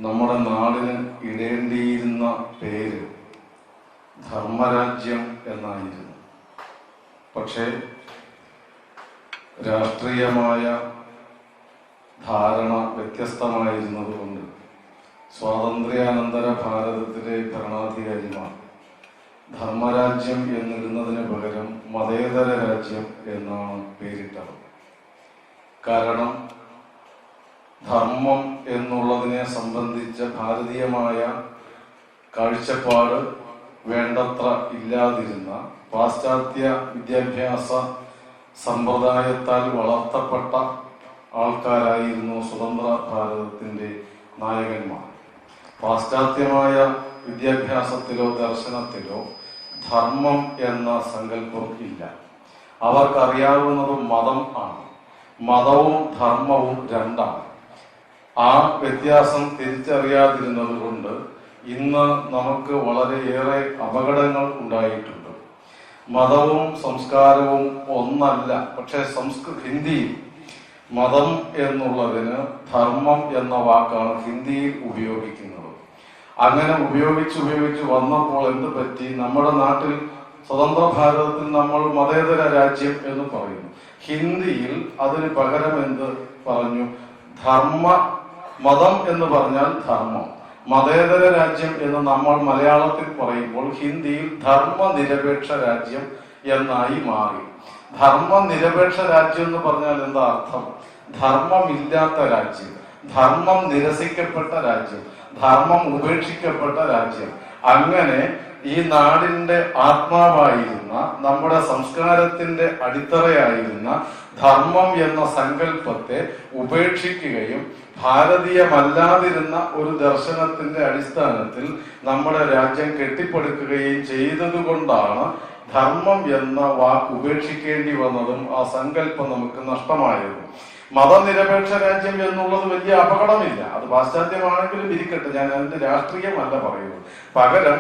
നമ്മുടെ നാടിന് ഇടേണ്ടിയിരുന്ന പേര് ധർമ്മരാജ്യം എന്നായിരുന്നു. പക്ഷേ രാഷ്ട്രീയമായ ധാരണ വ്യത്യസ്തമായിരുന്നതുകൊണ്ട് സ്വാതന്ത്ര്യാനന്തര ഭാരതത്തിലെ ഭരണാധികാരിമാർ ധർമ്മരാജ്യം എന്നിടുന്നതിന് പകരം മതേതര രാജ്യം എന്നാണ് പേരിട്ടത്. കാരണം ധർമ്മം എന്നുള്ളതിനെ സംബന്ധിച്ച ഭാരതീയമായ കാഴ്ചപ്പാട് വേണ്ടത്ര ഇല്ലാതിരുന്ന പാശ്ചാത്യ വിദ്യാഭ്യാസ സമ്പ്രദായത്താൽ വളർത്തപ്പെട്ട ആൾക്കാരായിരുന്നു സ്വതന്ത്ര ഭാരതത്തിൻ്റെ നായകന്മാർ. പാശ്ചാത്യമായ വിദ്യാഭ്യാസത്തിലോ ദർശനത്തിലോ ധർമ്മം എന്ന സങ്കല്പം ഇല്ല. അവർക്കറിയാവുന്നത് മതം ആണ്. മതവും ധർമ്മവും രണ്ടാണ്. ആ വ്യത്യാസം തിരിച്ചറിയാതിരുന്നത് കൊണ്ട് ഇന്ന് നമുക്ക് വളരെയേറെ അപകടങ്ങൾ ഉണ്ടായിട്ടുണ്ട്. മതവും സംസ്കാരവും ഒന്നല്ല. പക്ഷെ ഹിന്ദിയിൽ മതം എന്നുള്ളതിന് ധർമ്മം എന്ന വാക്കാണ് ഹിന്ദിയിൽ ഉപയോഗിക്കുന്നത്. അങ്ങനെ ഉപയോഗിച്ച് വന്നപ്പോൾ എന്ത് പറ്റി? നമ്മുടെ നാട്ടിൽ സ്വതന്ത്ര ഭാരതത്തിൽ നമ്മൾ മതേതര രാജ്യം എന്ന് പറയുന്നു. ഹിന്ദിയിൽ അതിന് പകരം എന്ത് പറഞ്ഞു? മതം എന്ന് പറഞ്ഞാൽ ധർമ്മം. മതേതര രാജ്യം എന്ന് നമ്മൾ മലയാളത്തിൽ പറയുമ്പോൾ ഹിന്ദിയിൽ ധർമ്മനിരപേക്ഷ രാജ്യം എന്നായി മാറി. ധർമ്മനിരപേക്ഷ രാജ്യം എന്ന് പറഞ്ഞാൽ എന്താ അർത്ഥം? ധർമ്മമില്ലാത്ത രാജ്യം, ധർമ്മം നിരസിക്കപ്പെട്ട രാജ്യം, ധർമ്മം ഉപേക്ഷിക്കപ്പെട്ട രാജ്യം. അങ്ങനെ ഈ നാടിന്റെ ആത്മാവായിരുന്ന, നമ്മുടെ സംസ്കാരത്തിന്റെ അടിത്തറയായിരുന്ന ധർമ്മം എന്ന സങ്കല്പത്തെ ഉപേക്ഷിക്കുകയും ഭാരതീയമല്ലാതിരുന്ന ഒരു ദർശനത്തിന്റെ അടിസ്ഥാനത്തിൽ നമ്മുടെ രാജ്യം കെട്ടിപ്പടുക്കുകയും ചെയ്തതുകൊണ്ടാണ് ധർമ്മം എന്ന വാക്ക് ഉപേക്ഷിക്കേണ്ടി വന്നതും ആ സങ്കല്പം നമുക്ക് നഷ്ടമായതും. മതനിരപേക്ഷ രാജ്യം എന്നുള്ളത് വലിയ അപകടമില്ല. അത് പാശ്ചാത്യമാണെങ്കിലും ഇരിക്കട്ടെ, ഞാൻ അതിന്റെ രാഷ്ട്രീയമല്ല പറയുന്നത്. പകരം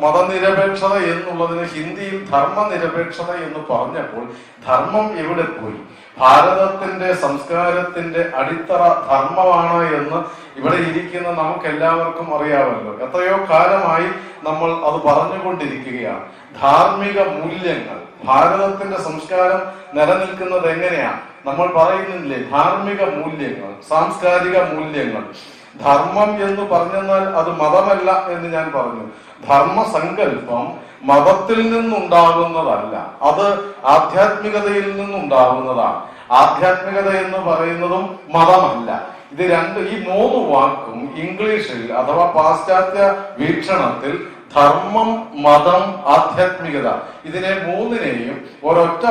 മതനിരപേക്ഷത എന്നുള്ളതിന് ഹിന്ദിയിൽ ധർമ്മനിരപേക്ഷത എന്ന് പറഞ്ഞപ്പോൾ ധർമ്മം എവിടെ പോയി? ഭാരതത്തിന്റെ സംസ്കാരത്തിന്റെ അടിത്തറ ധർമ്മമാണ് എന്ന് ഇവിടെ ഇരിക്കുന്ന നമുക്ക് എല്ലാവർക്കും അറിയാമല്ലോ. എത്രയോ കാലമായി നമ്മൾ അത് പറഞ്ഞുകൊണ്ടിരിക്കുകയാണ്. ധാർമ്മിക മൂല്യങ്ങൾ, ഭാരതത്തിന്റെ സംസ്കാരം നിലനിൽക്കുന്നത് എങ്ങനെയാണ്? നമ്മൾ പറയുന്നില്ലേ, ധാർമ്മിക മൂല്യങ്ങൾ, സാംസ്കാരിക മൂല്യങ്ങൾ. ധർമ്മം എന്ന് പറഞ്ഞെന്നാൽ അത് മതമല്ല എന്ന് ഞാൻ പറഞ്ഞു. ധർമ്മസങ്കല്പം മതത്തിൽ നിന്നുണ്ടാകുന്നതല്ല, അത് ആധ്യാത്മികതയിൽ നിന്നുണ്ടാകുന്നതാണ്. ആധ്യാത്മികത എന്ന് പറയുന്നതും മതമല്ല. ഈ മൂന്ന് വാക്കും ഇംഗ്ലീഷിൽ അഥവാ പാശ്ചാത്യ വീക്ഷണത്തിൽ ധർമ്മം, മതം, ആധ്യാത്മികത, ഇതിനെ മൂന്നിനെയും ഒരൊറ്റ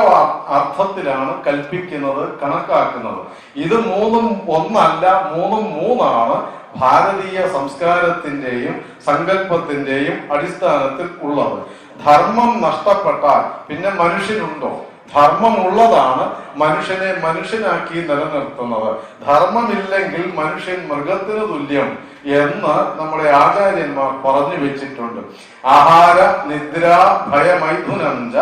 അർത്ഥത്തിലാണ് കൽപ്പിക്കുന്നത്, കണക്കാക്കുന്നത്. ഇത് മൂന്നും ഒന്നല്ല, മൂന്നും മൂന്നാണ് ഭാരതീയ സംസ്കാരത്തിന്റെയും സങ്കല്പത്തിന്റെയും അടിസ്ഥാനത്തിൽ ഉള്ളത്. ധർമ്മം നഷ്ടപ്പെട്ടാൽ പിന്നെ മനുഷ്യനുണ്ടോ? ധർമ്മമുള്ളതാണ് മനുഷ്യനെ മനുഷ്യനാക്കി നിലനിർത്തുന്നത്. ധർമ്മമില്ലെങ്കിൽ മനുഷ്യൻ മൃഗത്തിന് തുല്യം എന്ന് നമ്മുടെ ആചാര്യന്മാർ പറഞ്ഞു വെച്ചിട്ടുണ്ട്. ആഹാര നിദ്ര ഭയമൈഥുനഞ്ച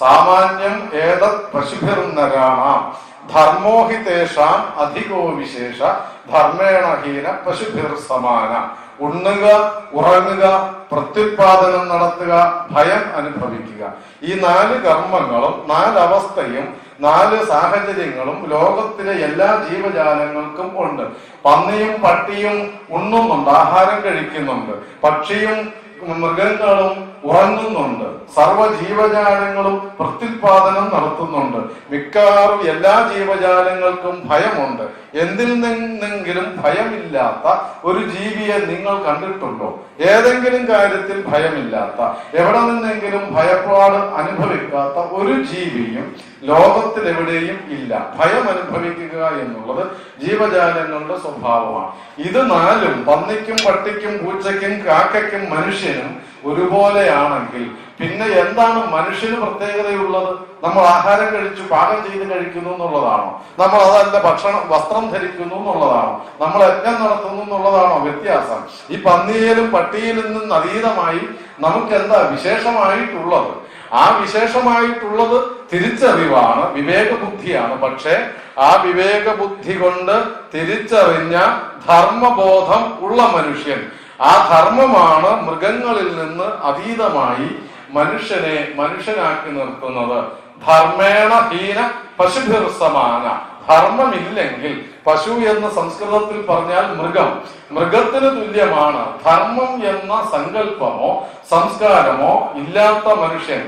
സാമാന്യം ഏതത് പശുഭിർനരാണാം ധർമ്മോഹിതേഷാം അധികോ വിശേഷ ധർമ്മേണഹീന പശുഭിർ സമാന. ഉണ്ണുക, ഉറങ്ങുക, പ്രത്യുത്പാദനം നടത്തുക, ഭയം അനുഭവിക്കുക. ഈ 4 കർമ്മങ്ങളും 4 അവസ്ഥയും 4 സാഹചര്യങ്ങളും ലോകത്തിലെ എല്ലാ ജീവജാലങ്ങൾക്കും ഉണ്ട്. പന്നിയും പട്ടിയും ഉണ്ണുന്നുണ്ട്, ആഹാരം കഴിക്കുന്നുണ്ട്. പക്ഷിയും മൃഗങ്ങളും ഉറങ്ങുന്നുണ്ട്. സർവ്വ ജീവജാലങ്ങളും പ്രത്യുത്പാദനം നടത്തുന്നുണ്ട്. മിക്കവാറും എല്ലാ ജീവജാലങ്ങൾക്കും ഭയമുണ്ട്. എന്തിൽ നിന്നെങ്കിലും ഭയമില്ലാത്ത ഒരു ജീവിയെ നിങ്ങൾ കണ്ടിട്ടുണ്ടോ? ഏതെങ്കിലും കാര്യത്തിൽ ഭയമില്ലാത്ത, എവിടെ നിന്നെങ്കിലും ഭയപ്പാട് അനുഭവിക്കാത്ത ഒരു ജീവിയും ലോകത്തിൽ എവിടെയും ഇല്ല. ഭയം അനുഭവിക്കുക എന്നുള്ളത് ജീവജാലങ്ങളുടെ സ്വഭാവമാണ്. ഇത് 4ഉം പന്നിക്കും പട്ടിക്കും പൂച്ചയ്ക്കും കാക്കയ്ക്കും മനുഷ്യനും ഒരുപോലെയാണെങ്കിൽ പിന്നെ എന്താണ് മനുഷ്യന് പ്രത്യേകതയുള്ളത്? നമ്മൾ ആഹാരം കഴിച്ചു, പാകം ചെയ്ത് കഴിക്കുന്നു എന്നുള്ളതാണോ? നമ്മൾ അതല്ല വസ്ത്രം ധരിക്കുന്നു എന്നുള്ളതാണോ? നമ്മൾ യജ്ഞം നടത്തുന്നു എന്നുള്ളതാണോ വ്യത്യാസം? ഈ പന്നിയിലും പട്ടിയിലും നിന്ന് അതീതമായി നമുക്ക് എന്താ വിശേഷമായിട്ടുള്ളത്? ആ വിശേഷമായിട്ടുള്ളത് തിരിച്ചറിവാണ്, വിവേകബുദ്ധിയാണ്. പക്ഷെ ആ വിവേകബുദ്ധി കൊണ്ട് തിരിച്ചറിഞ്ഞ ധർമ്മബോധം ഉള്ള മനുഷ്യൻ, ആ ധർമ്മമാണ് മൃഗങ്ങളിൽ നിന്ന് അതീതമായി മനുഷ്യനെ മനുഷ്യനാക്കി നിർത്തുന്നത്. ധർമ്മേണ ഹീന പശുഭിർ സമാന. ധർമ്മമില്ലെങ്കിൽ, പശു എന്ന് സംസ്കൃതത്തിൽ പറഞ്ഞാൽ മൃഗത്തിന് തുല്യമാണ്. ധർമ്മം എന്ന സങ്കല്പമോ സംസ്കാരമോ ഇല്ലാത്ത മനുഷ്യൻ,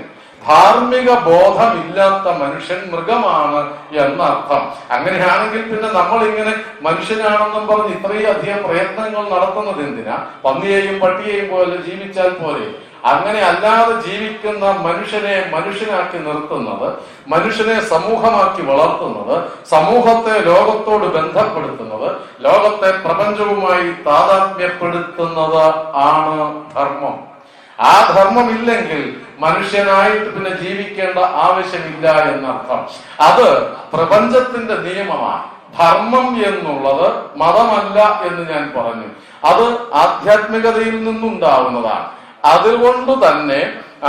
ധാർമ്മിക ബോധമില്ലാത്ത മനുഷ്യൻ മൃഗമാണ് എന്നർത്ഥം. അങ്ങനെയാണെങ്കിൽ പിന്നെ നമ്മൾ ഇങ്ങനെ മനുഷ്യനാണെന്നും പറഞ്ഞ് ഇത്രയും അധികം പ്രയത്നങ്ങൾ നടത്തുന്നത് എന്തിനാ? പന്നിയെയും പട്ടിയെയും പോലെ ജീവിച്ചാൽ പോലെ. അങ്ങനെ അല്ലാതെ ജീവിക്കുന്ന മനുഷ്യനെ മനുഷ്യനാക്കി നിർത്തുന്നത്, മനുഷ്യനെ സമൂഹമാക്കി വളർത്തുന്നത്, സമൂഹത്തെ ലോകത്തോട് ബന്ധപ്പെടുത്തുന്നത്, ലോകത്തെ പ്രപഞ്ചവുമായി താതാത്മ്യപ്പെടുത്തുന്നത് ആണ് ധർമ്മം. ആ ധർമ്മമില്ലെങ്കിൽ മനുഷ്യനായിട്ട് പിന്നെ ജീവിക്കേണ്ട ആവശ്യമില്ല എന്നർത്ഥം. അത് പ്രപഞ്ചത്തിന്റെ നിയമമാണ്. ധർമ്മം എന്നുള്ളത് മതമല്ല എന്ന് ഞാൻ പറഞ്ഞു. അത് ആധ്യാത്മികതയിൽ നിന്നുണ്ടാവുന്നതാണ്. അതുകൊണ്ട് തന്നെ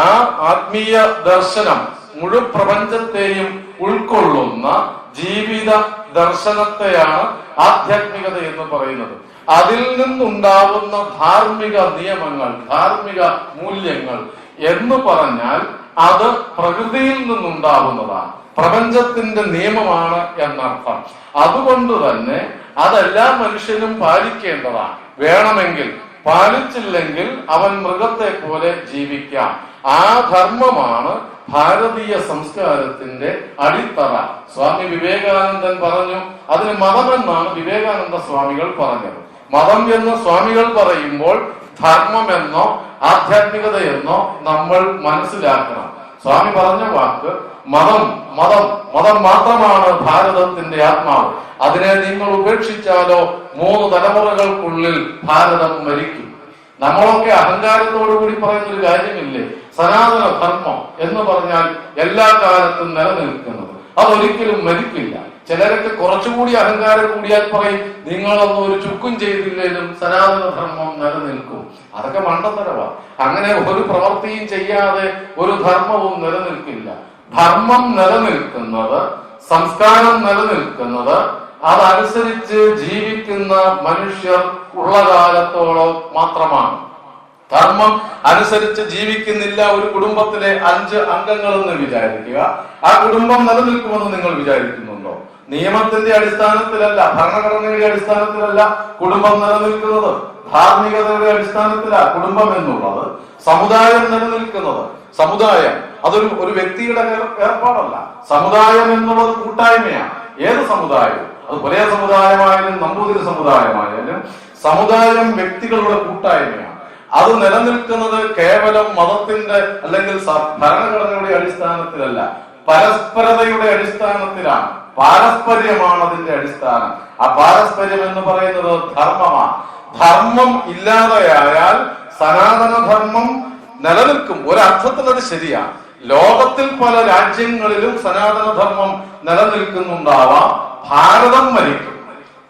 ആ ആത്മീയ ദർശനം മുഴുവൻ പ്രപഞ്ചത്തെയും ഉൾക്കൊള്ളുന്ന ജീവിത ദർശനത്തെയാണ് ആധ്യാത്മികത എന്ന് പറയുന്നത്. അതിൽ നിന്നുണ്ടാവുന്ന ധാർമ്മിക നിയമങ്ങൾ, ധാർമ്മിക മൂല്യങ്ങൾ എന്ന് പറഞ്ഞാൽ അത് പ്രകൃതിയിൽ നിന്നുണ്ടാവുന്നതാണ്, പ്രപഞ്ചത്തിന്റെ നിയമമാണ് എന്നർത്ഥം. അതുകൊണ്ട് തന്നെ അതെല്ലാ മനുഷ്യനും പാലിക്കേണ്ടതാണ്. വേണമെങ്കിൽ, പാലിച്ചില്ലെങ്കിൽ അവൻ മൃഗത്തെ പോലെ ജീവിക്കാം. ആ ധർമ്മമാണ് ഭാരതീയ സംസ്കാരത്തിന്റെ അടിത്തറ. സ്വാമി വിവേകാനന്ദൻ പറഞ്ഞു, അതിന് മതമെന്നാണ് വിവേകാനന്ദ സ്വാമികൾ പറഞ്ഞത്. മതം എന്ന് സ്വാമികൾ പറയുമ്പോൾ ധർമ്മമെന്നോ ആധ്യാത്മികതയെന്നോ നമ്മൾ മനസ്സിലാക്കണം. സ്വാമി പറഞ്ഞ വാക്ക് മതം മതം മതം മാത്രമാണ് ഭാരതത്തിന്റെ ആത്മാവ്. അതിനെ നിങ്ങൾ ഉപേക്ഷിച്ചാലോ 3 തലമുറകൾക്കുള്ളിൽ ഭാരതം മരിക്കും. നമ്മളൊക്കെ അഹങ്കാരത്തോടുകൂടി പറയുന്നൊരു കാര്യമില്ലേ, സനാതന ധർമ്മം എന്ന് പറഞ്ഞാൽ എല്ലാ കാലത്തും നിലനിൽക്കുന്നത്, അതൊരിക്കലും മരിക്കില്ല. ചിലരൊക്കെ കുറച്ചുകൂടി അഹങ്കാരം കൂടിയാൽ പറയും, നിങ്ങളൊന്നും ഒരു ചുക്കും ചെയ്തില്ലെങ്കിലും സനാതന ധർമ്മം നിലനിൽക്കും. അതൊക്കെ മണ്ടത്തരവാ. അങ്ങനെ ഒരു പ്രവൃത്തിയും ചെയ്യാതെ ഒരു ധർമ്മവും നിലനിൽക്കില്ല. ധർമ്മം നിലനിൽക്കുന്നത്, സംസ്കാരം നിലനിൽക്കുന്നത് അതനുസരിച്ച് ജീവിക്കുന്ന മനുഷ്യർ ഉള്ള കാലത്തോളം മാത്രമാണ്. ധർമ്മം അനുസരിച്ച് ജീവിക്കുന്നില്ല ഒരു കുടുംബത്തിലെ 5 അംഗങ്ങളെന്ന് വിചാരിക്കുക. ആ കുടുംബം നിലനിൽക്കുമെന്ന് നിങ്ങൾ വിചാരിക്കുന്നുണ്ടോ? നിയമത്തിന്റെ അടിസ്ഥാനത്തിലല്ല, ഭരണഘടനയുടെ അടിസ്ഥാനത്തിലല്ല കുടുംബം നിലനിൽക്കുന്നത്. ധാർമ്മികതയുടെ അടിസ്ഥാനത്തിലാണ് കുടുംബം എന്നുള്ളത്. സമുദായം നിലനിൽക്കുന്നത്, സമുദായം അതൊരു വ്യക്തിയുടെ ഏർപ്പാടല്ല. സമുദായം എന്നുള്ളത് കൂട്ടായ്മയാണ്. ഏത് സമുദായവും, അത് പുലയ സമുദായമായാലും നമ്പൂതിരി സമുദായമായാലും സമുദായം വ്യക്തികളുടെ കൂട്ടായ്മയാണ്. അത് നിലനിൽക്കുന്നത് കേവലം മതത്തിന്റെ അല്ലെങ്കിൽ ഭരണഘടനയുടെ അടിസ്ഥാനത്തിലല്ല, പരസ്പരതയുടെ അടിസ്ഥാനത്തിലാണ്. പാരസ്പര്യമാണ് അതിന്റെ അടിസ്ഥാനം. ആ പാരസ്പര്യം എന്ന് പറയുന്നത് ധർമ്മമാണ്. ധർമ്മം ഇല്ലാതെയായാൽ സനാതന ധർമ്മം നിലനിൽക്കും. ഒരർത്ഥത്തിൽ അത് ശരിയാണ്. ലോകത്തിൽ പല രാജ്യങ്ങളിലും സനാതന ധർമ്മം നിലനിൽക്കുന്നുണ്ടാവാം. ഭാരതം മരിക്കും,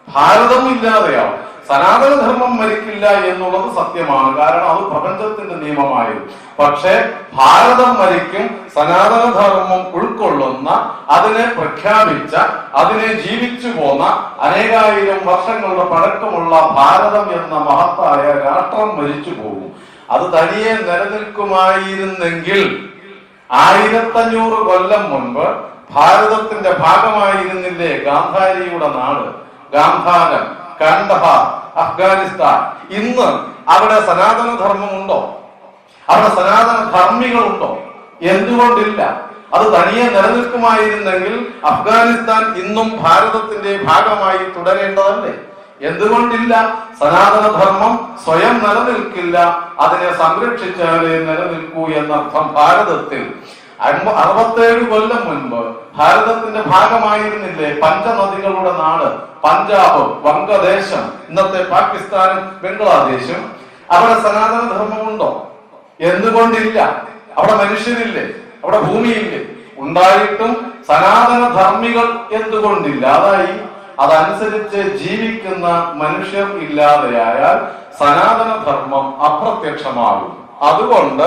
ഭാരതം ഇല്ലാതെയാവും. സനാതനധർമ്മം മരിക്കില്ല എന്നുള്ളത് സത്യമാണ്, കാരണം അത് പ്രപഞ്ചത്തിന്റെ നിയമമായിരുന്നു. പക്ഷെ ഭാരതം മരിക്കും. സനാതനധർമ്മം ഉൾക്കൊള്ളുന്ന, അതിനെ പ്രഖ്യാപിച്ച, അതിനെ ജീവിച്ചു പോന്ന അനേകായിരം വർഷങ്ങളുടെ പഴക്കമുള്ള ഭാരതം എന്ന മഹത്തായ രാഷ്ട്രം മരിച്ചു പോകും. അത് തനിയെ നിലനിൽക്കുമായിരുന്നെങ്കിൽ 1500 കൊല്ലം മുൻപ് ഭാരതത്തിന്റെ ഭാഗമായിരുന്നില്ലേ ഗാന്ധാരിയുടെ നാട്, ഗാന്ധാരം, കണ്ഡഹാർ, അഫ്ഗാനിസ്ഥാൻ? ഇന്ന് അവിടെ സനാതന ധർമ്മമുണ്ടോ? അവിടെ സനാതന ധർമ്മികളുണ്ടോ? എന്തുകൊണ്ടില്ല? അത് തനിയെ നിലനിൽക്കുമായിരുന്നെങ്കിൽ അഫ്ഗാനിസ്ഥാൻ ഇന്നും ഭാരതത്തിന്റെ ഭാഗമായി തുടരേണ്ടതല്ലേ? എന്തുകൊണ്ടില്ല? സനാതന ധർമ്മം സ്വയം നിലനിൽക്കില്ല, അതിനെ സംരക്ഷിച്ചാലേ നിലനിൽക്കൂ എന്നർത്ഥം. ഭാരതത്തിൽ 67 കൊല്ലം മുൻപ് ഭാരതത്തിന്റെ ഭാഗമായിരുന്നില്ലേ പഞ്ചനദികളുടെ നാട്, പഞ്ചാബ്, വംഗദേശം, ഇന്നത്തെ പാകിസ്ഥാനും ബംഗ്ലാദേശും? അവിടെ സനാതന ധർമ്മമുണ്ടോ? എന്തുകൊണ്ടില്ല? അവിടെ മനുഷ്യരില്ലേ? അവിടെ ഭൂമിയില്ലേ? ഉണ്ടായിട്ടും സനാതന ധർമ്മികൾ എന്തുകൊണ്ടില്ലാതായി? അതനുസരിച്ച് ജീവിക്കുന്ന മനുഷ്യർ ഇല്ലാതെയായാൽ സനാതന ധർമ്മം അപ്രത്യക്ഷമാകും. അതുകൊണ്ട്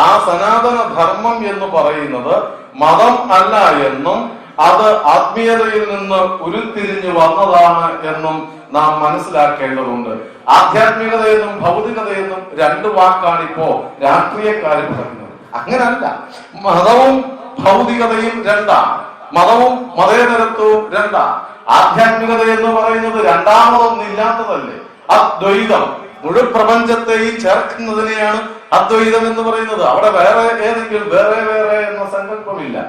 ആ സനാതന ധർമ്മം എന്ന് പറയുന്നത് മതം അല്ല എന്നും അത് ആത്മീയതയിൽ നിന്ന് ഉരുത്തിരിഞ്ഞു വന്നതാണ് എന്നും നാം മനസ്സിലാക്കേണ്ടതുണ്ട്. ആധ്യാത്മികതയെന്നും ഭൗതികതയെന്നും രണ്ട് വാക്കാണ് ഇപ്പോ രാഷ്ട്രീയക്കാർ പറയുന്നത്. അങ്ങനല്ല. മതവും ഭൗതികതയും രണ്ടാണ്. മതവും മതേതരത്വവും രണ്ടാണ്. ആധ്യാത്മികത എന്ന് പറയുന്നത് രണ്ടാമതൊന്നില്ലാത്തതല്ലേ. അദ്വൈതം മുഴു പ്രപഞ്ചത്തെയും ചേർക്കുന്നതിനെയാണ് അദ്വൈതം എന്ന് പറയുന്നത്. അവിടെ വേറെ ഏതെങ്കിലും വേറെ എന്ന സങ്കല്പമില്ല.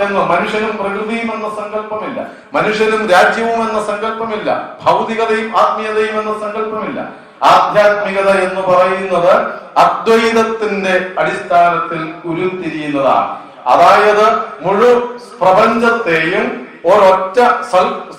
എന്ന് മനുഷ്യനും പ്രകൃതിയും എന്ന സങ്കല്പമില്ല. മനുഷ്യനും രാജ്യവും എന്ന സങ്കല്പമില്ല. ഭൗതികതയും ആത്മീയതയും എന്ന സങ്കല്പമില്ല. ആധ്യാത്മികത എന്ന് പറയുന്നത് അദ്വൈതത്തിന്റെ അടിസ്ഥാനത്തിൽ ഉരുത്തിരിയുന്നതാണ്. അതായത് മുഴു പ്രപഞ്ചത്തെയും ഒരൊറ്റ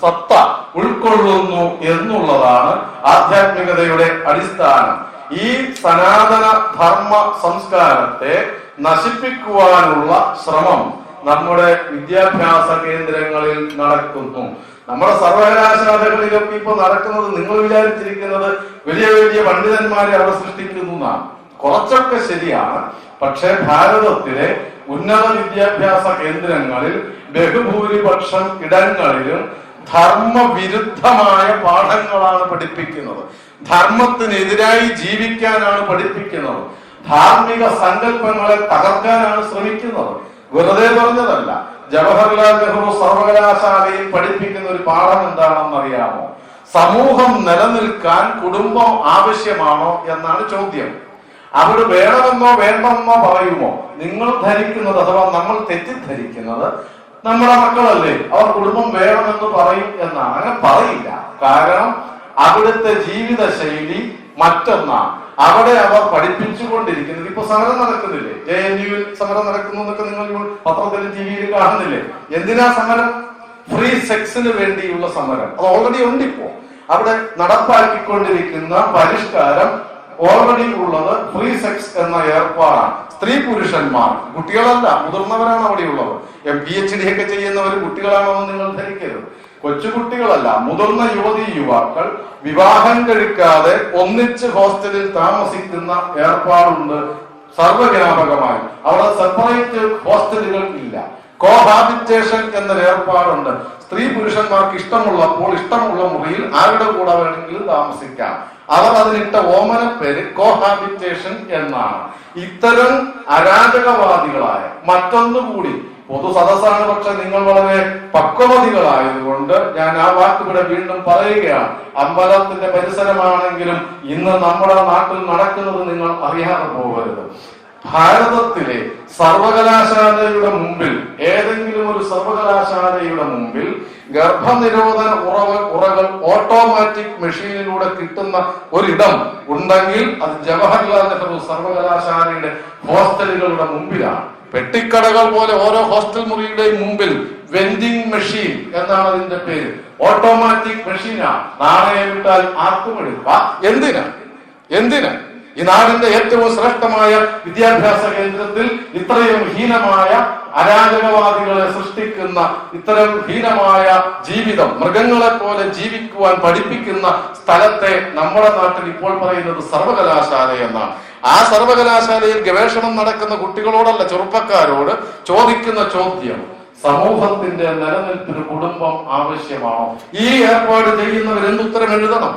സത്ത ഉൾക്കൊള്ളുന്നു എന്നുള്ളതാണ് ആധ്യാത്മികതയുടെ അടിസ്ഥാനം. ഈ സനാതന ധർമ്മ സംസ്കാരത്തെ നശിപ്പിക്കുവാനുള്ള ശ്രമം നമ്മുടെ വിദ്യാഭ്യാസ കേന്ദ്രങ്ങളിൽ നടക്കുന്നു. നമ്മുടെ സർവകലാശാലകളിലൊക്കെ ഇപ്പൊ നടക്കുന്നത് നിങ്ങൾ വിചാരിച്ചിരിക്കുന്നത് വലിയ വലിയ പണ്ഡിതന്മാരെ അവിടെ സൃഷ്ടിക്കുന്നു എന്നാണ്. കുറച്ചൊക്കെ ശരിയാണ്. പക്ഷെ ഭാരതത്തിലെ ഉന്നത വിദ്യാഭ്യാസ കേന്ദ്രങ്ങളിൽ ബഹുഭൂരിപക്ഷം ഇടങ്ങളിലും ധർമ്മവിരുദ്ധമായ പാഠങ്ങളാണ് പഠിപ്പിക്കുന്നത്. ധർമ്മത്തിനെതിരായി ജീവിക്കാനാണ് പഠിപ്പിക്കുന്നത്. ധാർമ്മിക സങ്കല്പങ്ങളെ തകർക്കാനാണ് ശ്രമിക്കുന്നത്. വെറുതെ പറഞ്ഞതല്ല. ജവഹർലാൽ നെഹ്റു സർവകലാശാലയിൽ പഠിപ്പിക്കുന്ന ഒരു പാഠം എന്താണെന്ന് അറിയാമോ? സമൂഹം നിലനിൽക്കാൻ കുടുംബം ആവശ്യമാണോ എന്നാണ് ചോദ്യം. അവിടെ വേണമെന്നോ വേണ്ടെന്നോ പറയുമോ? നിങ്ങൾ ധരിക്കുന്നത് അഥവാ നമ്മൾ തെറ്റിദ്ധരിക്കുന്നത് നമ്മുടെ മക്കളല്ലേ, അവർ കുടുംബം വേണമെന്ന് പറയും എന്നാണ്. അങ്ങനെ പറയില്ല. കാരണം അവിടുത്തെ ജീവിത ശൈലി മറ്റൊന്നാണ്. അവിടെ അവർ പഠിപ്പിച്ചുകൊണ്ടിരിക്കുന്നത്. ഇപ്പൊ സമരം നടക്കുന്നില്ലേ? JNUവിൽ സമരം നടക്കുന്നു എന്നൊക്കെ നിങ്ങൾ പത്രത്തിലും ടിവിയിലും കാണുന്നില്ലേ? എന്തിനാ സമരം? ഫ്രീ സെക്സിന് വേണ്ടിയുള്ള സമരം. അത് ഓൾറെഡി ഉണ്ട്. ഇപ്പോ അവിടെ നടപ്പാക്കിക്കൊണ്ടിരിക്കുന്ന പരിഷ്കാരം ഓൾറെഡി ഉള്ളത് ഫ്രീ സെക്സ് എന്ന ഏർപ്പാടാണ്. സ്ത്രീ പുരുഷന്മാർ, കുട്ടികളല്ല, മുതിർന്നവരാണ് അവിടെ ഉള്ളത്. PhD ഒക്കെ ചെയ്യുന്നവർ കുട്ടികളാണെന്ന് നിങ്ങൾ ധരിക്കരുത്. കൊച്ചുകുട്ടികളല്ല, മുതിർന്ന യുവതി യുവാക്കൾ വിവാഹം കഴിക്കാതെ ഒന്നിച്ച് ഹോസ്റ്റലിൽ താമസിക്കുന്ന ഏർപ്പാടുണ്ട് സർവ്വവ്യാപകമായി. അവിടെ സെപ്പറേറ്റ് ഹോസ്റ്റലുകൾ ഇല്ല. കോഹാബിറ്റേഷൻ എന്നൊരു ഏർപ്പാടുണ്ട്. സ്ത്രീ പുരുഷന്മാർക്ക് ഇഷ്ടമുള്ളപ്പോൾ ഇഷ്ടമുള്ള മുറിയിൽ ആരുടെ കൂടെ വേണമെങ്കിലും താമസിക്കാം. അവർ അതിനിട്ട ഓമന പേര് കോഹാബിറ്റേഷൻ എന്നാണ്. ഇത്തരം അരാജകവാദികളായ മറ്റൊന്നുകൂടി പൊതു സദസ്സാണ്. പക്ഷെ നിങ്ങൾ വളരെ പക്വമതികളായതുകൊണ്ട് ഞാൻ ആ വാക്കിവിടെ വീണ്ടും പറയുകയാണ്. അമ്പലത്തിന്റെ പരിസരമാണെങ്കിലും ഇന്ന് നമ്മുടെ നാട്ടിൽ നടക്കുന്നത് നിങ്ങൾ അറിയാതെ പോകരുത്. ഭാരതത്തിലെ സർവകലാശാലയുടെ മുമ്പിൽ, ഏതെങ്കിലും ഒരു സർവകലാശാലയുടെ മുമ്പിൽ ഗർഭനിരോധന ഉറകൾ ഓട്ടോമാറ്റിക് മെഷീനിലൂടെ കിട്ടുന്ന ഒരിടം ഉണ്ടെങ്കിൽ അത് ജവഹർലാൽ നെഹ്റു സർവകലാശാലയുടെ ഹോസ്റ്റലുകളുടെ മുമ്പിലാണ്. പെട്ടിക്കടകൾ പോലെ ഓരോ ഹോസ്റ്റൽ മുറിയുടെയും മുമ്പിൽ വെൻഡിങ് മെഷീൻ എന്നാണ് അതിന്റെ പേര്. ഓട്ടോമാറ്റിക് മെഷീനാണ്. നാണയം വിട്ടാൽ ആർക്കും എടുക്കാം. എന്തിനാ ഈ നാടിന്റെ ഏറ്റവും ശ്രേഷ്ഠമായ വിദ്യാഭ്യാസ കേന്ദ്രത്തിൽ ഇത്രയും ഹീനമായ അരാജകവാദികളെ സൃഷ്ടിക്കുന്ന, ഇത്തരം ഹീനമായ ജീവിതം മൃഗങ്ങളെ പോലെ ജീവിക്കുവാൻ പഠിപ്പിക്കുന്ന സ്ഥലത്തെ നമ്മുടെ നാട്ടിൽ ഇപ്പോൾ പറയുന്നത് സർവകലാശാല എന്നാണ്. ആ സർവകലാശാലയിൽ ഗവേഷണം നടക്കുന്ന കുട്ടികളോടല്ല, ചെറുപ്പക്കാരോട് ചോദിക്കുന്ന ചോദ്യം, സമൂഹത്തിന്റെ നിലനിൽപ്പിന് കുടുംബം ആവശ്യമാണോ? ഈ ഏർപ്പാട് ചെയ്യുന്നവർ എന്തുത്തരം എഴുതണം?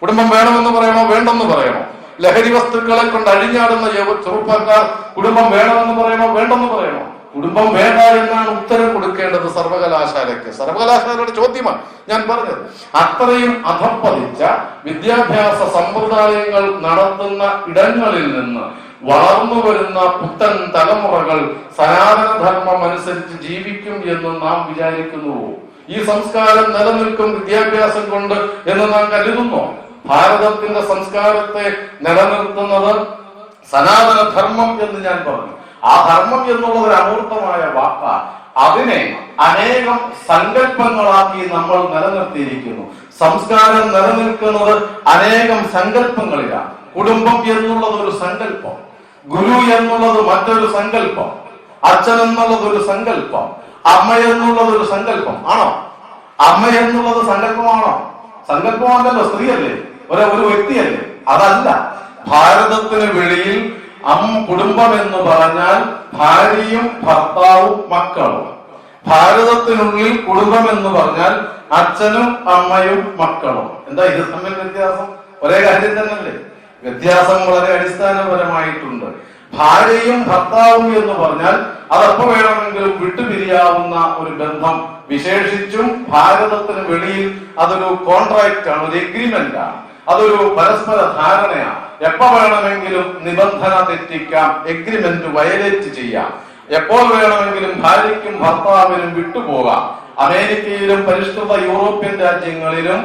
കുടുംബം വേണമെന്ന് പറയണോ വേണ്ടെന്ന് പറയണോ? ലഹരി വസ്തുക്കളെ കൊണ്ട് അഴിഞ്ഞാടുന്ന ചെറുപ്പക്കാർ കുടുംബം വേണമെന്ന് പറയണോ വേണ്ടെന്ന് പറയണോ? കുടുംബം വേണ്ട എന്നാണ് ഉത്തരം കൊടുക്കേണ്ടത് സർവകലാശാലയ്ക്ക്. സർവകലാശാലയുടെ ചോദ്യമാണ് ഞാൻ പറഞ്ഞത്. അത്രയും അധപ്പതിച്ച വിദ്യാഭ്യാസ സമ്പ്രദായങ്ങൾ നടത്തുന്ന ഇടങ്ങളിൽ നിന്ന് വളർന്നു വരുന്ന പുത്തൻ തലമുറകൾ സനാതനധർമ്മം അനുസരിച്ച് ജീവിക്കും എന്ന് നാം വിചാരിക്കുന്നുവോ? ഈ സംസ്കാരം നിലനിൽക്കും വിദ്യാഭ്യാസം കൊണ്ട് എന്ന് നാം കരുതുന്നു. ഭാരതത്തിന്റെ സംസ്കാരത്തെ നിലനിർത്തുന്നത് സനാതന ധർമ്മം എന്ന് ഞാൻ പറഞ്ഞു. ആ ധർമ്മം എന്നുള്ളത് ഒരു അമൂർത്തമായ വാക്കാണ്. അതിനെ അനേകം സങ്കല്പങ്ങളാക്കി നമ്മൾ നിലനിർത്തിയിരിക്കുന്നു. സംസ്കാരം നിലനിൽക്കുന്നത് അനേകം സങ്കല്പങ്ങളിലാണ്. കുടുംബം എന്നുള്ളത് ഒരു സങ്കല്പം, ഗുരു എന്നുള്ളത് മറ്റൊരു സങ്കല്പം, അച്ഛൻ എന്നുള്ളത് ഒരു സങ്കല്പം, അമ്മ എന്നുള്ളത് ഒരു സങ്കല്പം ആണോ? അമ്മ എന്നുള്ളത് സങ്കല്പമാണോ? സങ്കല്പമാണല്ലോ, സ്ത്രീയല്ലേ, ഒരു വ്യക്തിയല്ലേ? അതല്ല. ഭാരതത്തിന് വെളിയിൽ കുടുംബം എന്ന് പറഞ്ഞാൽ ഭാര്യയും ഭർത്താവും മക്കളും. ഭാരതത്തിനുള്ളിൽ കുടുംബം എന്ന് പറഞ്ഞാൽ അച്ഛനും അമ്മയും മക്കളും. എന്താ ഇത് തമ്മിൽ വ്യത്യാസം? ഒരേ കാര്യം തന്നെയല്ലേ? വ്യത്യാസം വളരെ അടിസ്ഥാനപരമായിട്ടുണ്ട്. ഭാര്യയും ഭർത്താവും എന്ന് പറഞ്ഞാൽ അതെപ്പോ വേണമെങ്കിലും വിട്ടുപിരിയാവുന്ന ഒരു ബന്ധം. വിശേഷിച്ചും ഭാരതത്തിന് വെളിയിൽ അതൊരു കോൺട്രാക്ട് ആണ്, ഒരു എഗ്രിമെന്റ് ആണ്, അതൊരു പരസ്പര ധാരണയാണ്. എപ്പോ വേണമെങ്കിലും നിബന്ധന തെറ്റിക്കാം, എഗ്രിമെന്റ് വയലേറ്റ് ചെയ്യാം. എപ്പോൾ വേണമെങ്കിലും ഭാര്യയ്ക്കും ഭർത്താവിനും വിട്ടുപോകാം. അമേരിക്കയിലും പരിഷ്കൃത യൂറോപ്യൻ രാജ്യങ്ങളിലും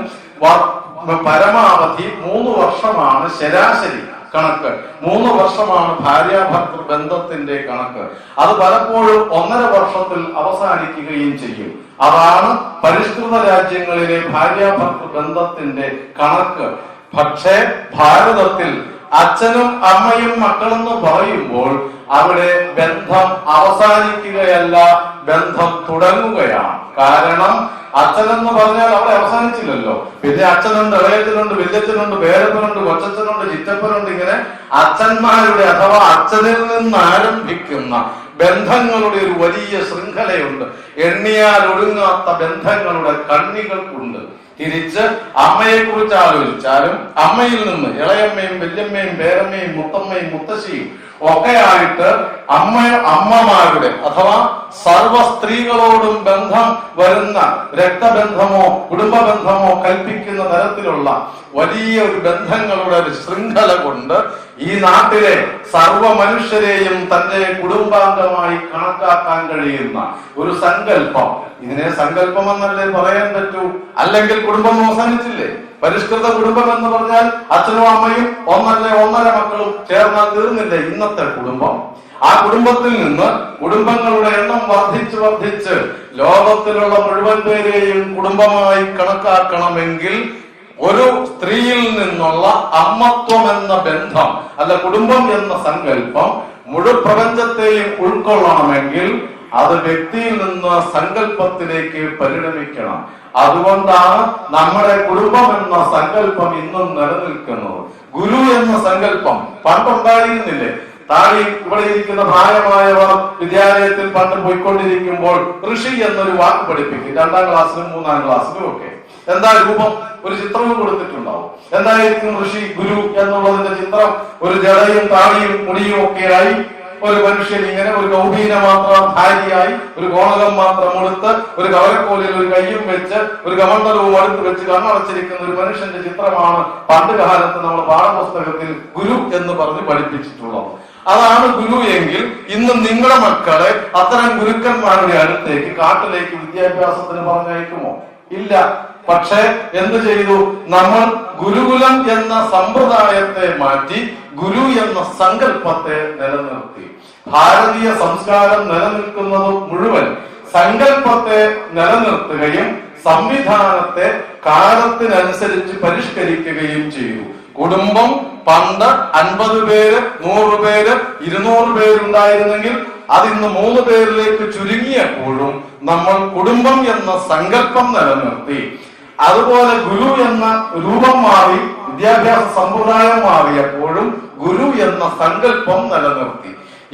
പരമാവധി 3 വർഷമാണ് ശരാശരി കണക്ക്. 3 വർഷമാണ് ഭാര്യാഭർത്തൃ ബന്ധത്തിന്റെ കണക്ക്. അത് പലപ്പോഴും 1.5 വർഷത്തിൽ അവസാനിക്കുകയും ചെയ്യും. അതാണ് പരിഷ്കൃത രാജ്യങ്ങളിലെ ഭാര്യാഭർത്തൃ ബന്ധത്തിന്റെ കണക്ക്. പക്ഷേ ഭാരതത്തിൽ അച്ഛനും അമ്മയും മക്കളെന്ന് പറയുമ്പോൾ അവിടെ ബന്ധം അവസാനിക്കുകയല്ല, ബന്ധം തുടങ്ങുകയാണ്. കാരണം അച്ഛനെന്ന് പറഞ്ഞാൽ അവിടെ അവസാനിച്ചില്ലല്ലോ. പിന്നെ അച്ഛനുണ്ട്, ഇളയച്ചനുണ്ട്, വല്യച്ഛനുണ്ട്, പേരപ്പനുണ്ട്, കൊച്ചച്ഛനുണ്ട്, ചിറ്റപ്പനുണ്ട്. ഇങ്ങനെ അച്ഛന്മാരുടെ അഥവാ അച്ഛനിൽ നിന്ന് ആരംഭിക്കുന്ന ബന്ധങ്ങളുടെ ഒരു വലിയ ശൃംഖലയുണ്ട്. എണ്ണിയാൽ ഒടുങ്ങാത്ത ബന്ധങ്ങളുടെ കണ്ണികൾക്കുണ്ട്. തിരിച്ച് അമ്മയെ കുറിച്ച് ആലോചിച്ചാലും അമ്മയിൽ നിന്ന് ഇളയമ്മയും വല്യമ്മയും പേരമ്മയും മുത്തമ്മയും മുത്തശ്ശിയും ഒക്കെ ആയിട്ട് അമ്മമാരുടെ അഥവാ സർവ സ്ത്രീകളോടും ബന്ധം വരുന്ന രക്തബന്ധമോ കുടുംബ ബന്ധമോ കൽപ്പിക്കുന്ന തരത്തിലുള്ള വലിയ ഒരു ബന്ധങ്ങളുടെ ഒരു ശൃംഖല കൊണ്ട് ഈ നാട്ടിലെ സർവ മനുഷ്യരെയും തന്റെ കുടുംബാംഗമായി കണക്കാക്കാൻ കഴിയുന്ന ഒരു സങ്കല്പം. ഇതിനെ സങ്കല്പം എന്നല്ലേ പറയാൻ പറ്റൂ? അല്ലെങ്കിൽ കുടുംബം അവസാനിച്ചില്ലേ? പരിഷ്കൃത കുടുംബം എന്ന് പറഞ്ഞാൽ അച്ഛനും അമ്മയും 1.5 മക്കളും ചേർന്നാൽ തീർന്നില്ലേ ഇന്നത്തെ കുടുംബം? ആ കുടുംബത്തിൽ നിന്ന് കുടുംബങ്ങളുടെ എണ്ണം വർദ്ധിച്ച് ലോകത്തിലുള്ള മുഴുവൻ പേരെയും കുടുംബമായി കണക്കാക്കണമെങ്കിൽ ഒരു സ്ത്രീയിൽ നിന്നുള്ള അമ്മത്വം എന്ന ബന്ധം അല്ല കുടുംബം എന്ന സങ്കല്പം മുഴു പ്രപഞ്ചത്തെയും ഉൾക്കൊള്ളണമെങ്കിൽ അത് വ്യക്തിയിൽ നിന്ന് സങ്കല്പത്തിലേക്ക് പരിണമിക്കണം. അതുകൊണ്ടാണ് നമ്മുടെ കുടുംബം എന്ന സങ്കല്പം ഇന്നും നിലനിൽക്കുന്നത്. ഗുരു എന്ന സങ്കല്പം പണ്ടുണ്ടായിരുന്നില്ലേ? താഴെ ഇവിടെ ഇരിക്കുന്ന പ്രായമായവർ വിദ്യാലയത്തിൽ പണ്ട് പോയിക്കൊണ്ടിരിക്കുമ്പോൾ ഋഷി എന്നൊരു വാക്ക് പഠിപ്പിക്കും. 2ാം ക്ലാസ്സിലും 3ാം ക്ലാസ്സിലും ഒക്കെ. എന്താ രൂപം? ഒരു ചിത്രവും കൊടുത്തിട്ടുണ്ടാവും. എന്തായിരിക്കും ഋഷി ഗുരു എന്നുള്ളതിന്റെ ചിത്രം? ഒരു ജടയും താടിയും മുടിയും ഒക്കെയായി ഒരു മനുഷ്യൻ ഇങ്ങനെ ഒരു ഗൗഭീന മാത്രം ധാരിയായി ഒരു ഗോണകം മാത്രം എടുത്ത് ഒരു കവരക്കോലിൽ ഒരു കയ്യും വെച്ച് ഒരു കമണ്ഡലവും അടുത്ത് വെച്ച് കണ്ണടച്ചിരിക്കുന്ന ഒരു മനുഷ്യന്റെ ചിത്രമാണ് പണ്ട് കാലത്ത് നമ്മൾ പാഠപുസ്തകത്തിൽ ഗുരു എന്ന് പറഞ്ഞ് പഠിപ്പിച്ചിട്ടുള്ളത്. അതാണ് ഗുരു എങ്കിൽ ഇന്ന് നിങ്ങളുടെ മക്കളെ അത്തരം ഗുരുക്കന്മാരുടെ അടുത്തേക്ക് കാട്ടിലേക്ക് വിദ്യാഭ്യാസത്തിന് പറഞ്ഞയക്കുമോ? ഇല്ല. പക്ഷേ എന്ത് ചെയ്തു? നമ്മൾ ഗുരുകുലം എന്ന സമ്പ്രദായത്തെ മാറ്റി ഗുരു എന്ന സങ്കല്പത്തെ നിലനിർത്തി. ഭാരതീയ സംസ്കാരം നിലനിൽക്കുന്നത് മുഴുവൻ സങ്കല്പത്തെ നിലനിർത്തുകയും സംവിധാനത്തെ കാലത്തിനനുസരിച്ച് പരിഷ്കരിക്കുകയും ചെയ്തു. കുടുംബം പണ്ട് 50 പേര് 100 പേര് 200 പേരുണ്ടായിരുന്നെങ്കിൽ അതിന്ന് 3 പേരിലേക്ക് ചുരുങ്ങിയപ്പോഴും നമ്മൾ കുടുംബം എന്ന സങ്കല്പം നിലനിർത്തി. അതുപോലെ ഗുരു എന്ന രൂപം മാറി, വിദ്യാഭ്യാസ സമ്പ്രദായം മാറിയപ്പോഴും ഗുരു എന്ന സങ്കല്പം നിലനിർത്തി.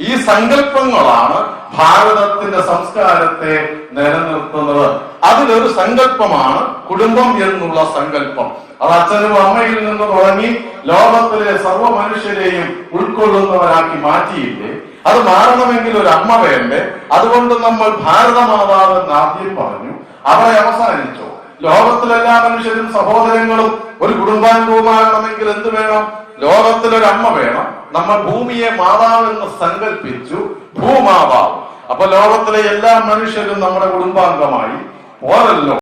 ഈ സങ്കല്പങ്ങളാണ് ഭാരതത്തിന്റെ സംസ്കാരത്തെ നിലനിർത്തുന്നത്. അതിലൊരു സങ്കല്പമാണ് കുടുംബം എന്നുള്ള സങ്കല്പം. അത് അച്ഛനും അമ്മയിൽ നിന്ന് തുടങ്ങി ലോകത്തിലെ സർവ്വ മനുഷ്യരെയും ഉൾക്കൊള്ളുന്നവരാക്കി മാറ്റിയില്ലേ? അത് മാറണമെങ്കിൽ ഒരു അമ്മ വേണ്ടേ? അതുകൊണ്ട് നമ്മൾ ഭാരതമാതാവ് എന്ന് ആദ്യം പറഞ്ഞു. അവിടെ അവസാനിച്ചോ? ലോകത്തിലെല്ലാ മനുഷ്യരും സഹോദരങ്ങളും ഒരു കുടുംബാംഗവുമാകണമെങ്കിൽ എന്ത് വേണം? ലോകത്തിലൊരമ്മ വേണം. നമ്മൾ ഭൂമിയെ മാതാവെന്ന് സങ്കല്പിച്ചു, ഭൂമാതാവ്. അപ്പൊ ലോകത്തിലെ എല്ലാ മനുഷ്യരും നമ്മുടെ കുടുംബാംഗമായി പോരല്ലോ.